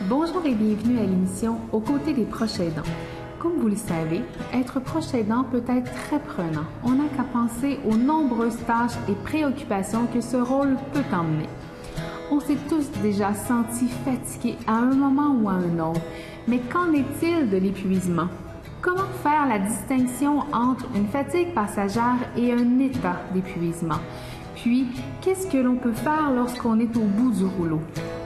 Bonjour et bienvenue à l'émission Aux côtés des proches aidants. Comme vous le savez, être proche aidant peut être très prenant. On n'a qu'à penser aux nombreuses tâches et préoccupations que ce rôle peut emmener. On s'est tous déjà sentis fatigués à un moment ou à un autre, mais qu'en est-il de l'épuisement? Comment faire la distinction entre une fatigue passagère et un état d'épuisement? Puis, qu'est-ce que l'on peut faire lorsqu'on est au bout du rouleau?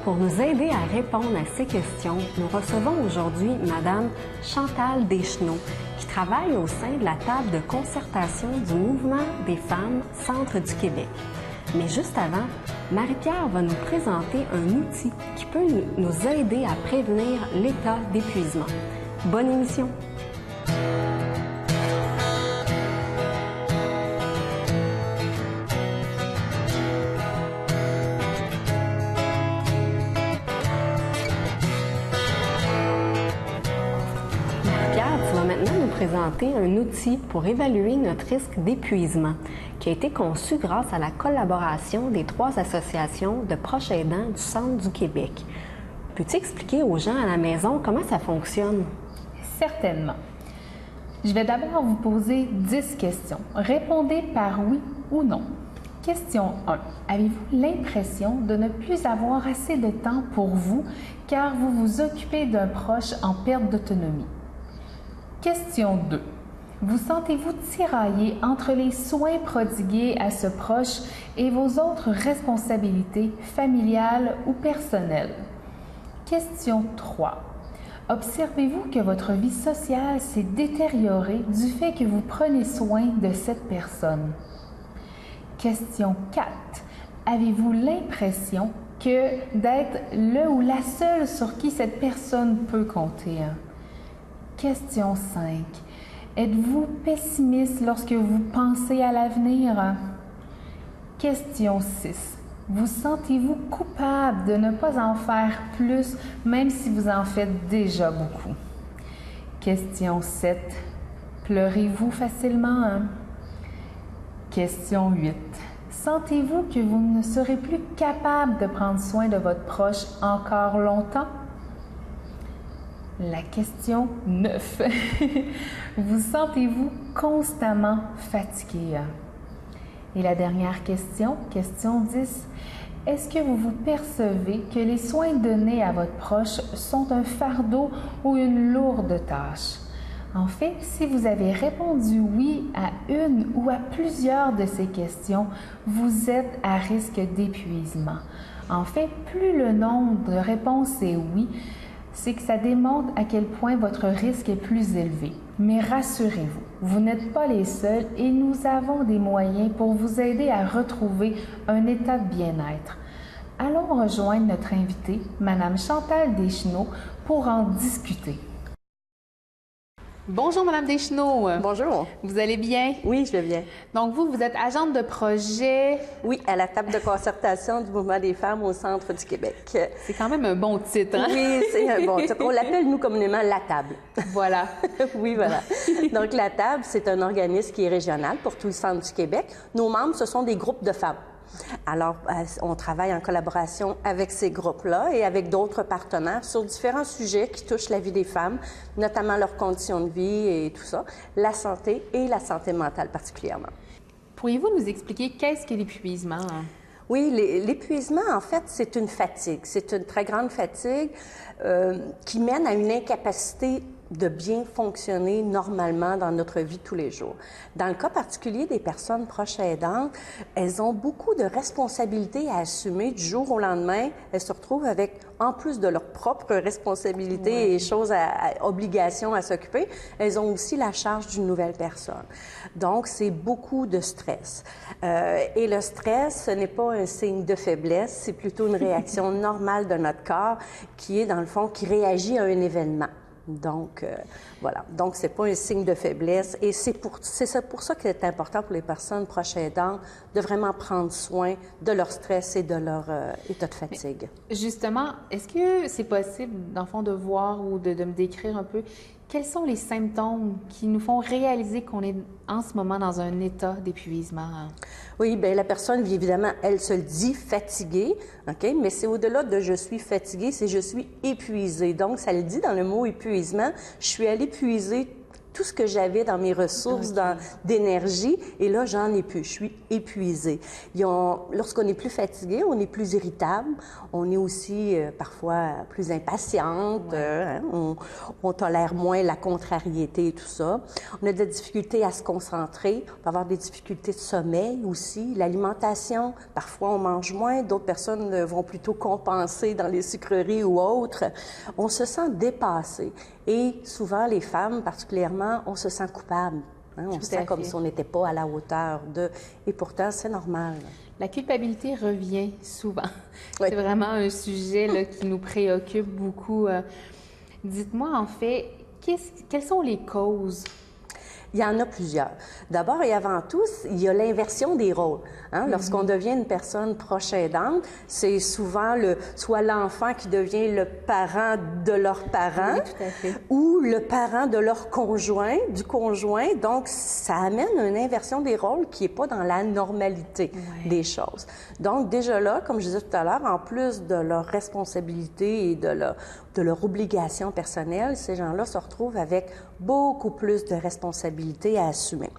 Pour nous aider à répondre à ces questions, nous recevons aujourd'hui Madame Chantal Deschenaux, qui travaille au sein de la table de concertation du Mouvement des femmes Centre du Québec. Mais juste avant, Marie-Pierre va nous présenter un outil qui peut nous aider à prévenir l'état d'épuisement. Bonne émission! Présenter un outil pour évaluer notre risque d'épuisement qui a été conçu grâce à la collaboration des 3 associations de proches aidants du Centre du Québec. Peux-tu expliquer aux gens à la maison comment ça fonctionne? Certainement. Je vais d'abord vous poser 10 questions. Répondez par oui ou non. Question 1. Avez-vous l'impression de ne plus avoir assez de temps pour vous car vous vous occupez d'un proche en perte d'autonomie? Question 2. Vous sentez-vous tiraillé entre les soins prodigués à ce proche et vos autres responsabilités familiales ou personnelles? Question 3. Observez-vous que votre vie sociale s'est détériorée du fait que vous prenez soin de cette personne? Question 4. Avez-vous l'impression d'être le ou la seule sur qui cette personne peut compter? Question 5. Êtes-vous pessimiste lorsque vous pensez à l'avenir? Question 6. Vous sentez-vous coupable de ne pas en faire plus, même si vous en faites déjà beaucoup? Question 7. Pleurez-vous facilement? Question 8. Sentez-vous que vous ne serez plus capable de prendre soin de votre proche encore longtemps? La question 9. Vous sentez-vous constamment fatigué? Et la dernière question, question 10. Est-ce que vous vous percevez que les soins donnés à votre proche sont un fardeau ou une lourde tâche? En fait, si vous avez répondu oui à une ou à plusieurs de ces questions, vous êtes à risque d'épuisement. En fait, plus le nombre de réponses est oui, c'est que ça démontre à quel point votre risque est plus élevé. Mais rassurez-vous, vous n'êtes pas les seuls et nous avons des moyens pour vous aider à retrouver un état de bien-être. Allons rejoindre notre invitée, Madame Chantal Deschenaux, pour en discuter. Bonjour, Madame Deschenaux. Bonjour. Vous allez bien? Oui, je vais bien. Donc, vous êtes agente de projet. Oui, à la table de concertation du Mouvement des femmes au Centre du Québec. C'est quand même un bon titre, hein? Oui, c'est un bon titre. On l'appelle, nous, communément, la table. Voilà. Oui, voilà. Donc, la table, c'est un organisme qui est régional pour tout le Centre du Québec. Nos membres, ce sont des groupes de femmes. Alors, on travaille en collaboration avec ces groupes-là et avec d'autres partenaires sur différents sujets qui touchent la vie des femmes, notamment leurs conditions de vie et tout ça, la santé et la santé mentale particulièrement. Pourriez-vous nous expliquer qu'est-ce que l'épuisement? Oui, l'épuisement, en fait, c'est une fatigue. C'est une très grande fatigue qui mène à une incapacité de bien fonctionner normalement dans notre vie tous les jours. Dans le cas particulier des personnes proches aidantes, elles ont beaucoup de responsabilités à assumer du jour au lendemain. Elles se retrouvent avec, en plus de leurs propres responsabilités et choses obligations à s'occuper, elles ont aussi la charge d'une nouvelle personne. Donc, c'est beaucoup de stress. Et le stress, ce n'est pas un signe de faiblesse, c'est plutôt une réaction normale de notre corps qui est, dans le fond, qui réagit à un événement. Donc, voilà. Donc, c'est pas un signe de faiblesse. Et c'est pour ça qu'il est important pour les personnes proches aidantes de vraiment prendre soin de leur stress et de leur état de fatigue. Mais justement, est-ce que c'est possible, dans le fond, de voir ou de me décrire un peu quels sont les symptômes qui nous font réaliser qu'on est en ce moment dans un état d'épuisement? Oui, bien, la personne, évidemment, elle se le dit fatiguée, OK? Mais c'est au-delà de je suis fatiguée, c'est je suis épuisée. Donc, ça le dit dans le mot épuisement. Je suis allée puiser tout ce que j'avais dans mes ressources d'énergie, et là, j'en ai plus. Je suis épuisée. Lorsqu'on est plus fatigué, on est plus irritable, on est aussi parfois plus impatiente, on tolère moins la contrariété et tout ça. On a des difficultés à se concentrer, on peut avoir des difficultés de sommeil aussi, l'alimentation, parfois on mange moins, d'autres personnes vont plutôt compenser dans les sucreries ou autres. On se sent dépassé. Et souvent, les femmes, particulièrement, on se sent coupable. On se sent comme si on n'était pas à la hauteur de... Et pourtant, c'est normal. La culpabilité revient souvent. Oui. C'est vraiment un sujet là, qui nous préoccupe beaucoup. Dites-moi, en fait, quelles sont les causes? Il y en a plusieurs. D'abord et avant tout, il y a l'inversion des rôles. Lorsqu'on devient une personne proche aidante, c'est souvent soit l'enfant qui devient le parent de leurs parents, oui, tout à fait, ou le parent de leur conjoint, du conjoint. Donc, ça amène une inversion des rôles qui n'est pas dans la normalité des choses. Donc, déjà là, comme je disais tout à l'heure, en plus de leur responsabilité et de leur obligation personnelle, ces gens-là se retrouvent avec beaucoup plus de responsabilités à assumer.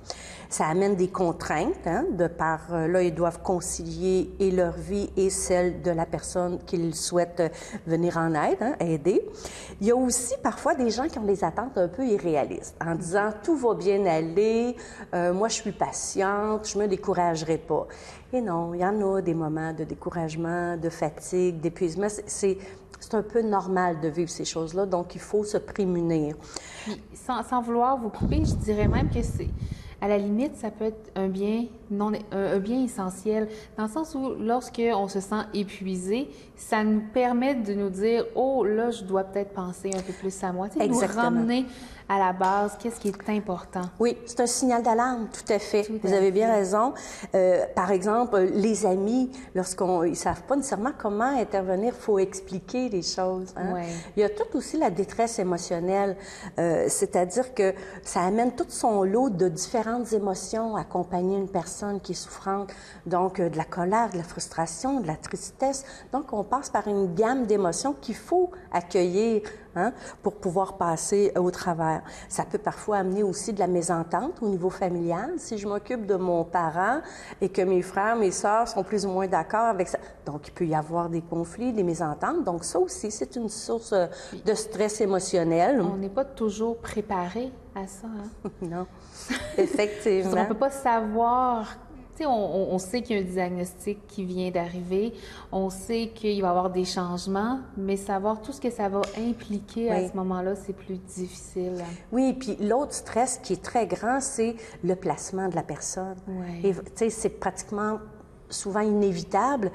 Ça amène des contraintes, de par là, ils doivent concilier et leur vie et celle de la personne qu'ils souhaitent venir en aide, aider. Il y a aussi parfois des gens qui ont des attentes un peu irréalistes, en disant « tout va bien aller, moi je suis patiente, je me découragerai pas ». Et non, il y en a des moments de découragement, de fatigue, d'épuisement. C'est un peu normal de vivre ces choses-là, donc il faut se prémunir. Puis, sans vouloir vous couper, je dirais même que c'est, à la limite, ça peut être un bien essentiel, dans le sens où lorsqu'on se sent épuisé, ça nous permet de nous dire « Oh, là, je dois peut-être penser un peu plus à moi », nous ramener à la base, qu'est-ce qui est important. Oui, c'est un signal d'alarme, tout à fait. Vous avez bien raison. Par exemple, les amis, lorsqu'ils ne savent pas nécessairement comment intervenir, il faut expliquer les choses. Ouais. Il y a tout aussi la détresse émotionnelle, c'est-à-dire que ça amène tout son lot de différentes émotions à accompagner une personne qui est souffrante. Donc, de la colère, de la frustration, de la tristesse. Donc, on passe par une gamme d'émotions qu'il faut accueillir pour pouvoir passer au travers. Ça peut parfois amener aussi de la mésentente au niveau familial. Si je m'occupe de mon parent et que mes frères, mes sœurs sont plus ou moins d'accord avec ça, donc il peut y avoir des conflits, des mésententes. Donc ça aussi, c'est une source de stress émotionnel. On n'est pas toujours préparé à ça. Non, effectivement. On ne peut pas savoir... Tu sais, on sait qu'il y a un diagnostic qui vient d'arriver, on sait qu'il va y avoir des changements, mais savoir tout ce que ça va impliquer à ce moment-là, c'est plus difficile. Oui, puis l'autre stress qui est très grand, c'est le placement de la personne. Et tu sais, c'est pratiquement souvent inévitable,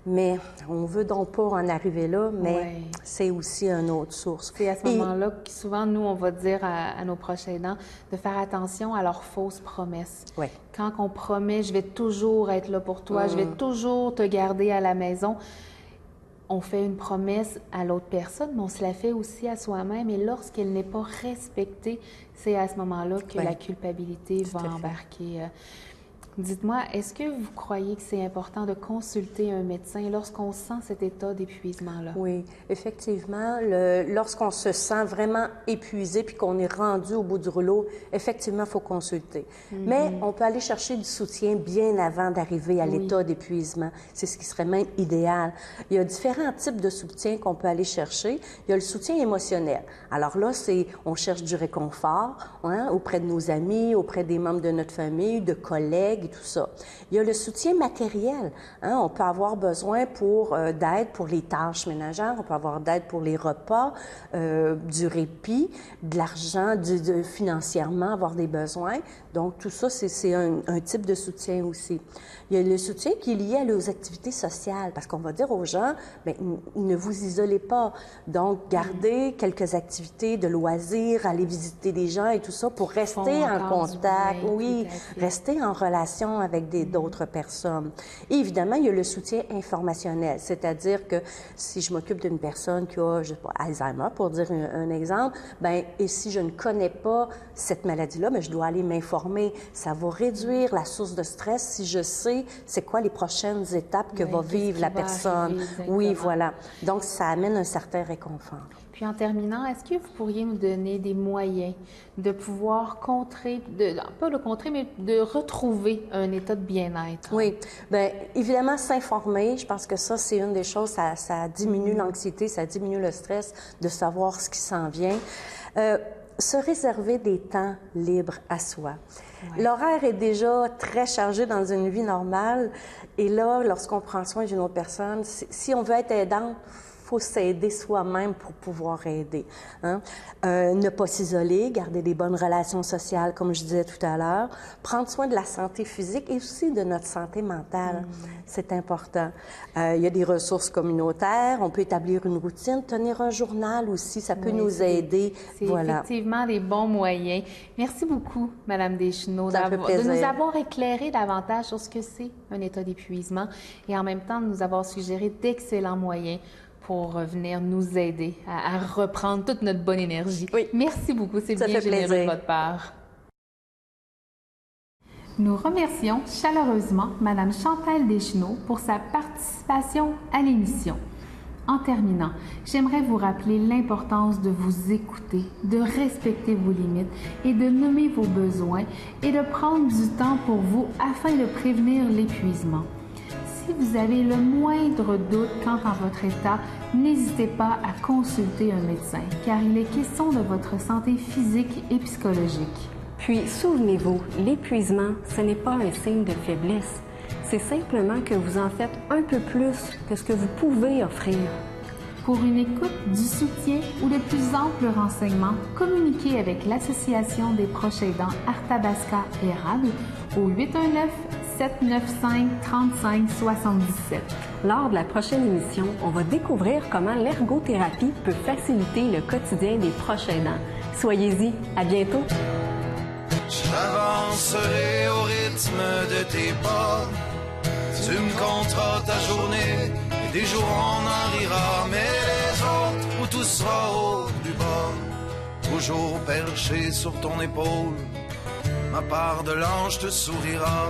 mais on veut donc pas en arriver là, mais c'est aussi une autre source. C'est à ce moment-là que souvent, nous, on va dire à nos proches aidants de faire attention à leurs fausses promesses. Quand on promet « je vais toujours être là pour toi, je vais toujours te garder à la maison », on fait une promesse à l'autre personne, mais on se la fait aussi à soi-même. Et lorsqu'elle n'est pas respectée, c'est à ce moment-là que la culpabilité va embarquer. Dites-moi, est-ce que vous croyez que c'est important de consulter un médecin lorsqu'on sent cet état d'épuisement-là? Oui, effectivement. Lorsqu'on se sent vraiment épuisé puis qu'on est rendu au bout du rouleau, effectivement, il faut consulter. Mais on peut aller chercher du soutien bien avant d'arriver à l'état d'épuisement. C'est ce qui serait même idéal. Il y a différents types de soutien qu'on peut aller chercher. Il y a le soutien émotionnel. Alors là, on cherche du réconfort auprès de nos amis, auprès des membres de notre famille, de collègues, tout ça. Il y a le soutien matériel. On peut avoir besoin d'aide pour les tâches ménagères, on peut avoir d'aide pour les repas, du répit, de l'argent, financièrement, avoir des besoins. Donc, tout ça, c'est un type de soutien aussi. Il y a le soutien qui est lié à nos activités sociales, parce qu'on va dire aux gens, bien, ne vous isolez pas. Donc, gardez quelques activités de loisirs, aller visiter des gens et tout ça pour rester en contact, rester en relation relation avec d'autres personnes. Et évidemment, il y a le soutien informationnel, c'est-à-dire que si je m'occupe d'une personne qui a, je sais pas, Alzheimer, pour dire un exemple, bien, et si je ne connais pas cette maladie-là, bien, je dois aller m'informer. Ça va réduire la source de stress si je sais c'est quoi les prochaines étapes que va vivre la personne. Oui, voilà. Donc, ça amène un certain réconfort. Puis en terminant, est-ce que vous pourriez nous donner des moyens de pouvoir contrer, pas le contrer, mais de retrouver un état de bien-être? Oui, bien évidemment, s'informer, je pense que ça, c'est une des choses, ça diminue l'anxiété, ça diminue le stress de savoir ce qui s'en vient. Se réserver des temps libres à soi. Ouais. L'horaire est déjà très chargé dans une vie normale et là, lorsqu'on prend soin d'une autre personne, si on veut être aidante, il faut s'aider soi-même pour pouvoir aider. Hein? Ne pas s'isoler, garder des bonnes relations sociales, comme je disais tout à l'heure, prendre soin de la santé physique et aussi de notre santé mentale. C'est important. Il y a des ressources communautaires, on peut établir une routine, tenir un journal aussi, ça peut nous aider. C'est effectivement des bons moyens. Merci beaucoup, Madame Deschenaux, de nous avoir éclairé davantage sur ce que c'est un état d'épuisement et en même temps de nous avoir suggéré d'excellents moyens pour venir nous aider à reprendre toute notre bonne énergie. Oui. Merci beaucoup, c'est bien généreux de votre part. Nous remercions chaleureusement Mme Chantal Deschenaux pour sa participation à l'émission. En terminant, j'aimerais vous rappeler l'importance de vous écouter, de respecter vos limites et de nommer vos besoins et de prendre du temps pour vous afin de prévenir l'épuisement. Si vous avez le moindre doute quant à votre état, n'hésitez pas à consulter un médecin, car il est question de votre santé physique et psychologique. Puis, souvenez-vous, l'épuisement, ce n'est pas un signe de faiblesse. C'est simplement que vous en faites un peu plus que ce que vous pouvez offrir. Pour une écoute, du soutien ou de plus amples renseignements, communiquez avec l'Association des proches aidants Arthabasca Érable au 819-795-3577. Lors de la prochaine émission, on va découvrir comment l'ergothérapie peut faciliter le quotidien des proches aidants. Soyez-y, à bientôt! J'avancerai au rythme de tes pas. Tu me compteras ta journée, et des jours on en rira, mais les autres, où tout sera au plus bas. Toujours perché sur ton épaule, ma part de l'ange te sourira.